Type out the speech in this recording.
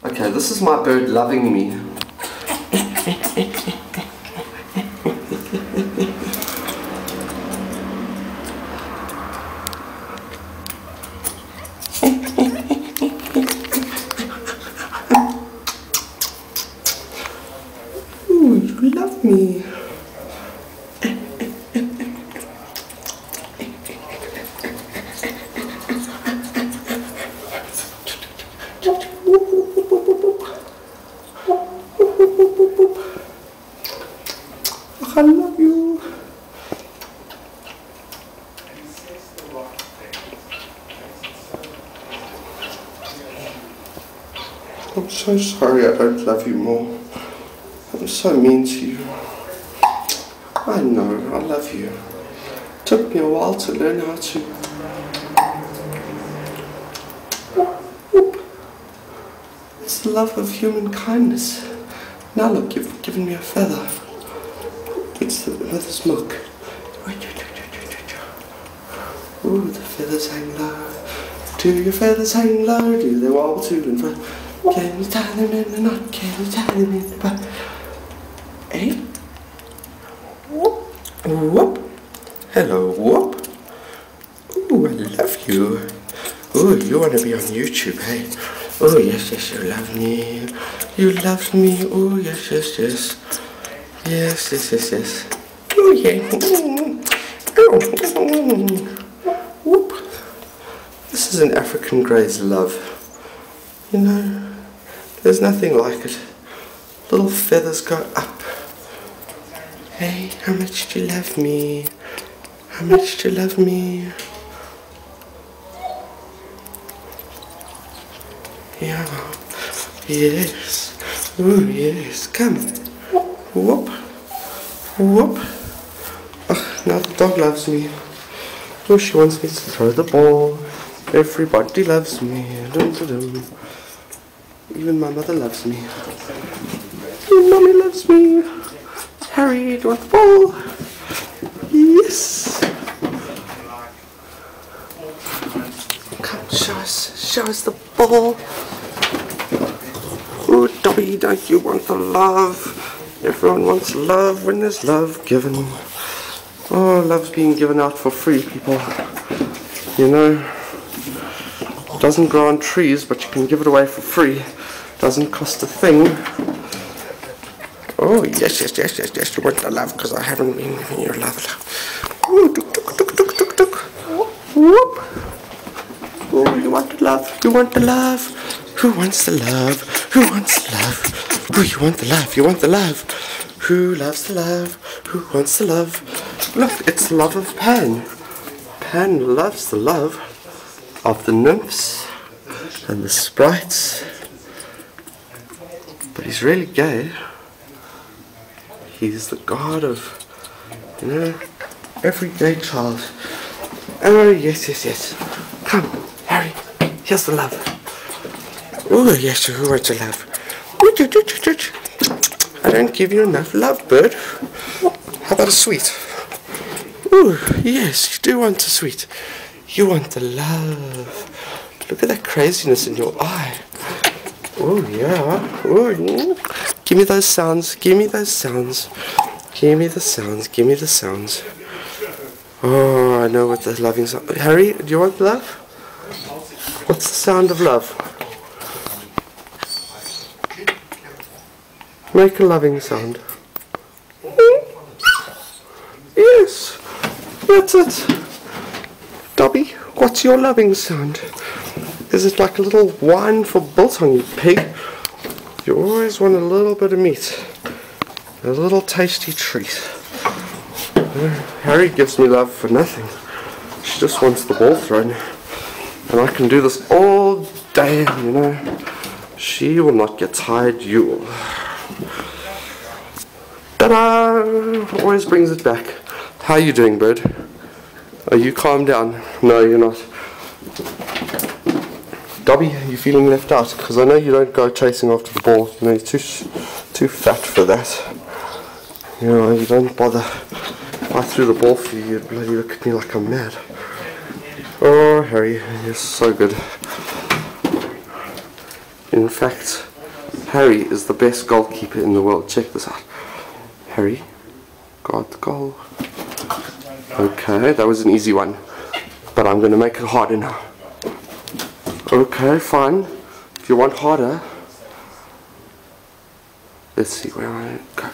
Okay, this is my bird loving me. Ooh, you love me. I love you. I'm so sorry I don't love you more. I'm so mean to you. I know, I love you. It took me a while to learn how to. It's the love of human kindness. Now look, you've given me a feather. It's the mother's milk. Ooh, the feathers hang low. Do your feathers hang low? Do they wobble to and fro? Can you tie them in a knot? Can you tie them in a bun? Eh? Whoop. Whoop. Hello, whoop. Ooh, I love you. Ooh, you want to be on YouTube, hey? Oh, yes, yes, you love me. You love me. Oh, yes, yes, yes. Yes, yes, yes, yes. Oh, yeah. Whoop. This is an African grey's love. You know, there's nothing like it. Little feathers go up. Hey, how much do you love me? How much do you love me? Yeah. Yes. Oh, yes. Come. Whoop. Whoop. Oh, now the dog loves me. Oh, she wants me to throw the ball. Everybody loves me. Dun, dun, dun. Even my mother loves me. Even mommy loves me. Harry, do you want the ball? Yes. Come, show us the ball. Oh, Dobby, don't you want the love? Everyone wants love when there's love given. Oh, love's being given out for free, people. You know, it doesn't grow on trees, but you can give it away for free. It doesn't cost a thing. Oh, yes, yes, yes, yes, yes, you want the love, because I haven't been giving you love. Ooh, tuk, tuk, tuk, tuk, tuk, tuk. Whoop. Oh, you want the love, you want the love. Who wants the love? Who wants the love? Oh, you want the love, you want the love. Who loves the love? Who wants the love? Look, it's the love of Pan. Pan loves the love of the nymphs and the sprites. But he's really gay. He's the god of, you know, every gay child. Oh, yes, yes, yes. Come, Harry, here's the love. Oh, yes, who wants your love? I don't give you enough love, bird. How about a sweet? Oh, yes, you do want a sweet. You want the love. Look at that craziness in your eye. Oh, yeah. Oh, give me those sounds. Give me those sounds. Give me the sounds. Give me the sounds. Oh, I know what the loving sound. Harry, do you want love? What's the sound of love? Make a loving sound. Yes, that's it. Dobby, what's your loving sound? Is it like a little wine for biltong, you pig? You always want a little bit of meat. A little tasty treat. Harry gives me love for nothing. She just wants the ball thrown. And I can do this all day, you know. She will not get tired, you will. Ta-da! Always brings it back. How are you doing, bird? Are you calmed down? No, you're not. Dobby, are you feeling left out? Because I know you don't go chasing after the ball. You know, you're too fat for that. You know, you don't bother. If I threw the ball for you, you'd bloody look at me like I'm mad. Oh, Harry, you're so good. In fact, Harry is the best goalkeeper in the world. Check this out. Harry got the goal. Okay, that was an easy one. But I'm going to make it harder now. Okay, fine. If you want harder, let's see where I go.